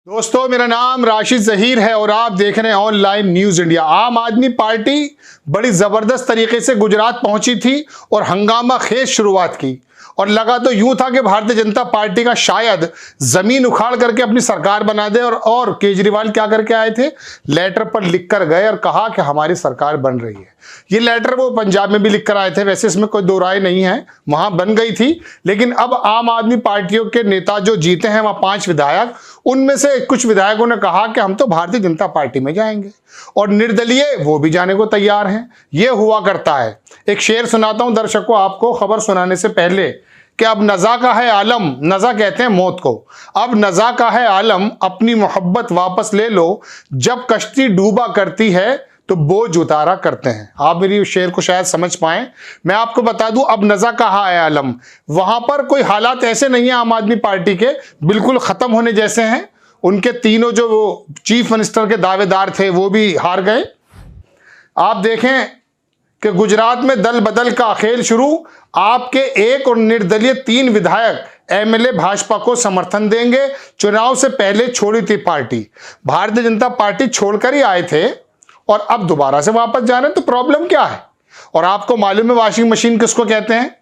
दोस्तों, मेरा नाम राशिद जहीर है और आप देख रहे हैं ऑनलाइन न्यूज इंडिया। आम आदमी पार्टी बड़ी जबरदस्त तरीके से गुजरात पहुंची थी और हंगामा खेज शुरुआत की और लगा तो यूं था कि भारतीय जनता पार्टी का शायद जमीन उखाड़ करके अपनी सरकार बना दे। और केजरीवाल क्या करके आए थे, लेटर पर लिख कर गए और कहा कि हमारी सरकार बन रही है। ये लेटर वो पंजाब में भी लिख कर आए थे, वैसे इसमें कोई दो राय नहीं है, वहां बन गई थी। लेकिन अब आम आदमी पार्टियों के नेता जो जीते हैं वहां 5 विधायक, उनमें से कुछ विधायकों ने कहा कि हम तो भारतीय जनता पार्टी में जाएंगे और निर्दलीय वो भी जाने को तैयार हैं। ये हुआ करता है। एक शेर सुनाता हूं दर्शकों आपको खबर सुनाने से पहले कि अब नज़ा का है आलम, नज़ा कहते हैं मौत को, अब नज़ा का है आलम, अपनी मोहब्बत वापस ले लो, जब कश्ती डूबा करती है तो बोझ उतारा करते हैं। आप मेरी शेर को शायद समझ पाए। मैं आपको बता दूं, अब नज़ा कहा है आलम, वहां पर कोई हालात ऐसे नहीं है आम आदमी पार्टी के बिल्कुल खत्म होने जैसे हैं। उनके तीनों जो वो चीफ मिनिस्टर के दावेदार थे वो भी हार गए। आप देखें कि गुजरात में दल बदल का खेल शुरू। आपके एक और निर्दलीय 3 विधायक एमएलए भाजपा को समर्थन देंगे। चुनाव से पहले छोड़ी थी पार्टी, भारतीय जनता पार्टी छोड़कर ही आए थे और अब दोबारा से वापस जा रहे हैं, तो प्रॉब्लम क्या है? और आपको मालूम है वॉशिंग मशीन किसको कहते हैं?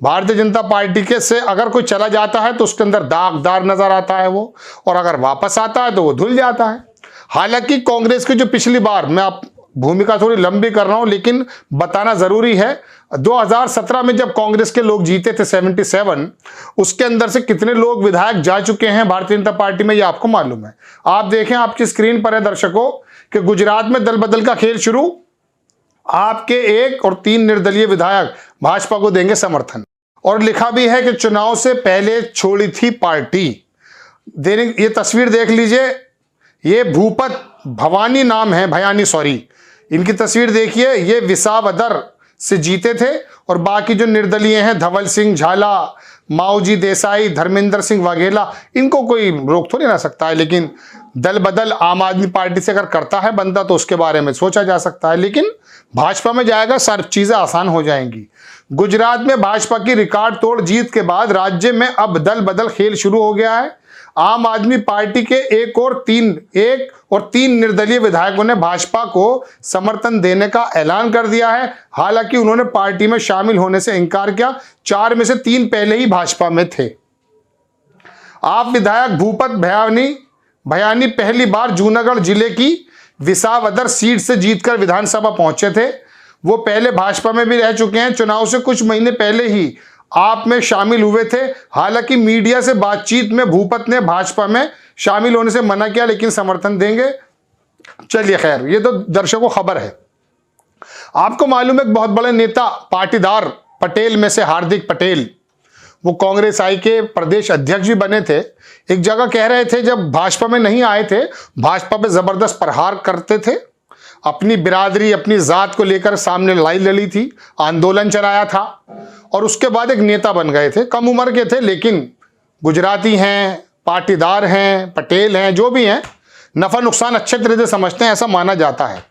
भारतीय जनता पार्टी के से अगर कोई चला जाता है तो उसके अंदर दागदार नजर आता है वो, और अगर वापस आता है तो वो धुल जाता है। हालांकि कांग्रेस की जो पिछली बार, मैं आप भूमिका थोड़ी लंबी कर रहा हूं लेकिन बताना जरूरी है, 2017 में जब कांग्रेस के लोग जीते थे 77, उसके अंदर से कितने लोग विधायक जा चुके हैं भारतीय जनता पार्टी में, ये आपको मालूम है। आप देखें, आपकी स्क्रीन पर है दर्शकों कि गुजरात में दल बदल का खेल शुरू। आपके 1 और 3 निर्दलीय विधायक भाजपा को देंगे समर्थन, और लिखा भी है कि चुनाव से पहले छोड़ी थी पार्टी। ये तस्वीर देख लीजिए, ये भूपत भवानी नाम है, भयानी सॉरी, इनकी तस्वीर देखिए। ये विसावदर से जीते थे और बाकी जो निर्दलीय हैं, धवल सिंह झाला, माओजी देसाई, धर्मेंद्र सिंह वाघेला, इनको कोई रोक तो नहीं रह सकता है। लेकिन दल बदल आम आदमी पार्टी से अगर करता है बंदा तो उसके बारे में सोचा जा सकता है, लेकिन भाजपा में जाएगा, सारी चीजें आसान हो जाएंगी। गुजरात में भाजपा की रिकॉर्ड तोड़ जीत के बाद राज्य में अब दल बदल खेल शुरू हो गया है। आम आदमी पार्टी के 1 और 3 निर्दलीय विधायकों ने भाजपा को समर्थन देने का ऐलान कर दिया है। हालांकि उन्होंने पार्टी में शामिल होने से इनकार किया। 4 में से 3 पहले ही भाजपा में थे। आप विधायक भूपत भयानी पहली बार जूनागढ़ जिले की विसावदर सीट से जीतकर विधानसभा पहुंचे थे। वो पहले भाजपा में भी रह चुके हैं। चुनाव से कुछ महीने पहले ही आप में शामिल हुए थे। हालांकि मीडिया से बातचीत में भूपत ने भाजपा में शामिल होने से मना किया, लेकिन समर्थन देंगे। चलिए खैर, ये तो दर्शकों खबर है। आपको मालूम है बहुत बड़े नेता पाटीदार पटेल में से हार्दिक पटेल, वो कांग्रेस आई के प्रदेश अध्यक्ष भी बने थे। एक जगह कह रहे थे जब भाजपा में नहीं आए थे, भाजपा पे जबरदस्त प्रहार करते थे, अपनी बिरादरी अपनी जात को लेकर सामने लड़ाई लड़ी थी, आंदोलन चलाया था और उसके बाद एक नेता बन गए थे। कम उम्र के थे लेकिन गुजराती हैं, पाटीदार हैं, पटेल हैं, जो भी हैं, नफा नुकसान अच्छे तरह से समझते हैं, ऐसा माना जाता है।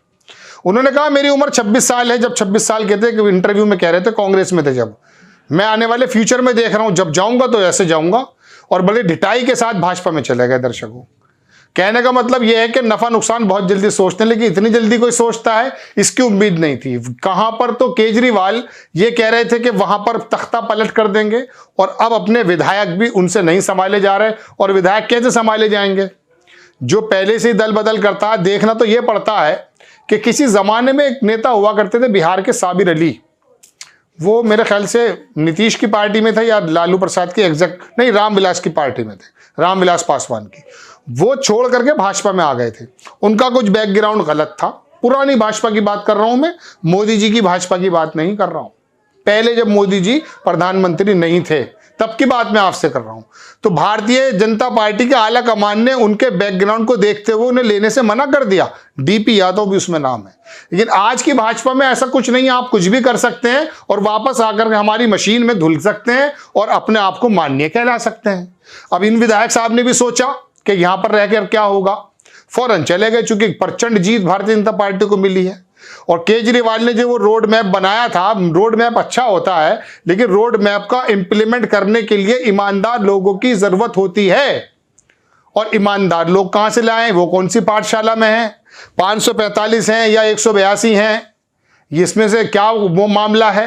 उन्होंने कहा मेरी उम्र 26 साल है। जब 26 साल के थे, इंटरव्यू में कह रहे थे, कांग्रेस में थे जब, मैं आने वाले फ्यूचर में देख रहा हूं, जब जाऊंगा तो ऐसे जाऊंगा, और बड़े ढिठाई के साथ भाजपा में चले गए। दर्शकों, कहने का मतलब यह है कि नफा नुकसान बहुत जल्दी सोचते हैं, लेकिन इतनी जल्दी कोई सोचता है इसकी उम्मीद नहीं थी। कहां पर तो केजरीवाल ये कह रहे थे कि वहां पर तख्ता पलट कर देंगे, और अब अपने विधायक भी उनसे नहीं संभाले जा रहे। और विधायक कैसे संभाले जाएंगे? जो पहले से ही दल बदल करता है। देखना तो यह पड़ता है कि किसी जमाने में एक नेता हुआ करते थे बिहार के, साबिर अली, वो मेरे ख्याल से नीतीश की पार्टी में थे या लालू प्रसाद की, एग्जैक्ट नहीं, रामविलास की पार्टी में थे, रामविलास पासवान की। वो छोड़ करके भाजपा में आ गए थे। उनका कुछ बैकग्राउंड गलत था। पुरानी भाजपा की बात कर रहा हूं मैं, मोदी जी की भाजपा की बात नहीं कर रहा हूं। पहले जब मोदी जी प्रधानमंत्री नहीं थे तब की बात मैं आपसे कर रहा हूं। तो भारतीय जनता पार्टी के आला कमान ने उनके बैकग्राउंड को देखते हुए उन्हें लेने से मना कर दिया। डीपी यादव भी उसमें नाम है। लेकिन आज की भाजपा में ऐसा कुछ नहीं है, आप कुछ भी कर सकते हैं और वापस आकर के हमारी मशीन में धुल सकते हैं और अपने आप को माननीय कहला सकते हैं। अब इन विधायक साहब ने भी सोचा कि यहां पर रहकर क्या होगा, फौरन चले गए, चूंकि प्रचंड जीत भारतीय जनता पार्टी को मिली है। और केजरीवाल ने जो वो रोड मैप बनाया था, रोड मैप अच्छा होता है लेकिन रोड मैप का इंप्लीमेंट करने के लिए ईमानदार लोगों की जरूरत होती है। और ईमानदार लोग कहां से लाएं? वो कौन सी पाठशाला में हैं? 545 हैं या 182 हैं? इसमें से क्या वो मामला है?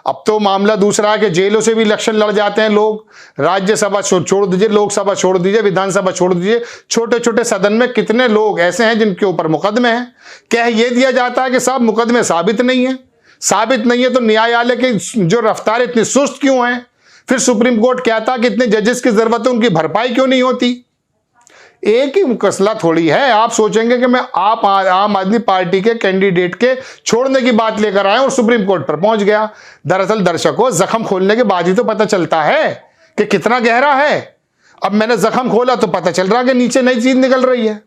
अब तो मामला दूसरा है कि जेलों से भी इलेक्शन लड़ जाते हैं लोग। राज्यसभा छोड़ दीजिए, लोकसभा छोड़ दीजिए, विधानसभा छोड़ दीजिए, छोटे छोटे सदन में कितने लोग ऐसे हैं जिनके ऊपर मुकदमे हैं। कह ये दिया जाता है कि साहब मुकदमे साबित नहीं है। साबित नहीं है तो न्यायालय की जो रफ्तार इतनी सुस्त क्यों है? फिर सुप्रीम कोर्ट कहता कि इतने जजेस की जरूरत है, उनकी भरपाई क्यों नहीं होती? एक ही मसला थोड़ी है। आप सोचेंगे कि मैं आप आम आदमी पार्टी के कैंडिडेट के छोड़ने की बात लेकर आया और सुप्रीम कोर्ट पर पहुंच गया। दरअसल दर्शकों, जख्म खोलने के बाद ही तो पता चलता है कि कितना गहरा है। अब मैंने जख्म खोला तो पता चल रहा कि नीचे नई चीज निकल रही है।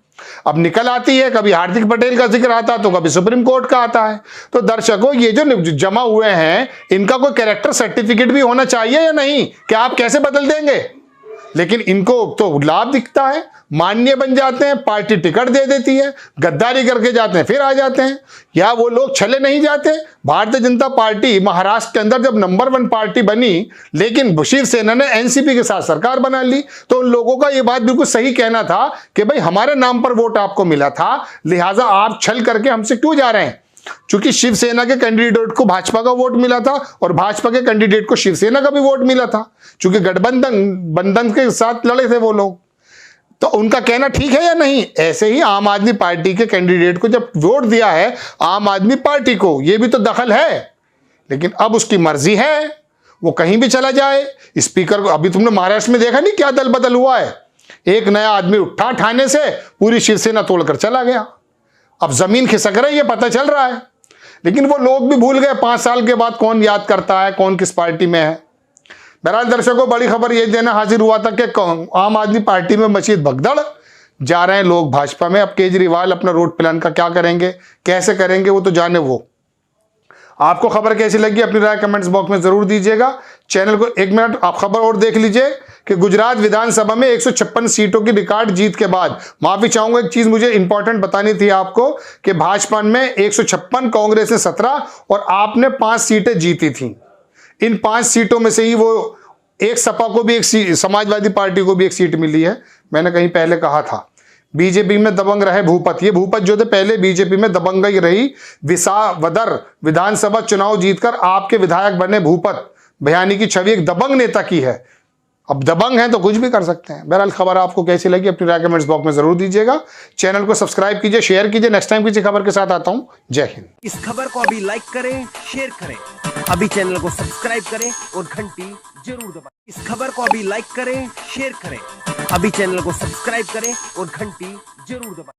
अब निकल आती है, कभी हार्दिक पटेल का जिक्र आता तो कभी सुप्रीम कोर्ट का आता है। तो दर्शकों, ये जो जमा हुए हैं इनका कोई कैरेक्टर सर्टिफिकेट भी होना चाहिए या नहीं कि आप कैसे बदल देंगे? लेकिन इनको तो लाभ दिखता है, माननीय बन जाते हैं, पार्टी टिकट दे देती है, गद्दारी करके जाते हैं, फिर आ जाते हैं। या वो लोग छले नहीं जाते? भारतीय जनता पार्टी महाराष्ट्र के अंदर जब नंबर 1 पार्टी बनी, लेकिन शिवसेना ने एनसीपी के साथ सरकार बना ली, तो उन लोगों का ये बात बिल्कुल सही कहना था कि भाई हमारे नाम पर वोट आपको मिला था, लिहाजा आप छल करके हमसे क्यों जा रहे हैं? चूंकि शिवसेना के कैंडिडेट को भाजपा का वोट मिला था और भाजपा के कैंडिडेट को शिवसेना का भी वोट मिला था, चूंकि गठबंधन के साथ लड़े थे वो लोग। तो उनका कहना ठीक है या नहीं? ऐसे ही आम आदमी पार्टी के कैंडिडेट को जब वोट दिया है आम आदमी पार्टी को, यह भी तो दखल है। लेकिन अब उसकी मर्जी है, वो कहीं भी चला जाए। स्पीकर को अभी तुमने महाराष्ट्र में देखा नहीं क्या दल बदल हुआ है? एक नया आदमी उठा ठाने से पूरी शिवसेना तोड़कर चला गया। अब जमीन खिसक रही है, पता चल रहा है। लेकिन वो लोग भी भूल गए 5 साल के बाद कौन याद करता है कौन किस पार्टी में है। बहरहाल दर्शकों, बड़ी खबर ये देना हाजिर हुआ था कि आम आदमी पार्टी में मची भगदड़, जा रहे हैं लोग भाजपा में। अब केजरीवाल अपना रोड प्लान का क्या करेंगे, कैसे करेंगे, वो तो जाने वो। आपको खबर कैसी लगी अपनी राय कमेंट्स बॉक्स में जरूर दीजिएगा। चैनल को 1 मिनट आप खबर और देख लीजिए कि गुजरात विधानसभा में 156 सीटों की रिकॉर्ड जीत के बाद, माफी चाहूंगा एक चीज मुझे इंपॉर्टेंट बतानी थी आपको कि भाजपा में 156, कांग्रेस ने 17 और आपने 5 सीटें जीती थी। इन 5 सीटों में से ही वो एक सपा को भी एक सीट, समाजवादी पार्टी को भी एक सीट मिली है। मैंने कहीं पहले कहा था बीजेपी में दबंग रहे भूपत। ये भूपत जो थे पहले बीजेपी में दबंग ही रही। विसावदर विधानसभा चुनाव जीतकर आपके विधायक बने भूपत। बयानी की छवि एक दबंग नेता की है। अब दबंग है तो कुछ भी कर सकते हैं। बहरहाल खबर आपको कैसी लगी अपनी राय कमेंट्स बॉक्स में जरूर दीजिएगा। चैनल को सब्सक्राइब कीजिए, शेयर कीजिए। नेक्स्ट टाइम किसी खबर के साथ आता हूं। जय हिंद। इस खबर को अभी लाइक करें, शेयर करें, अभी चैनल को सब्सक्राइब करें और घंटी जरूर दबाएं। इस खबर को अभी लाइक करें, शेयर करें, अभी चैनल को सब्सक्राइब करें और घंटी जरूर दबाएं।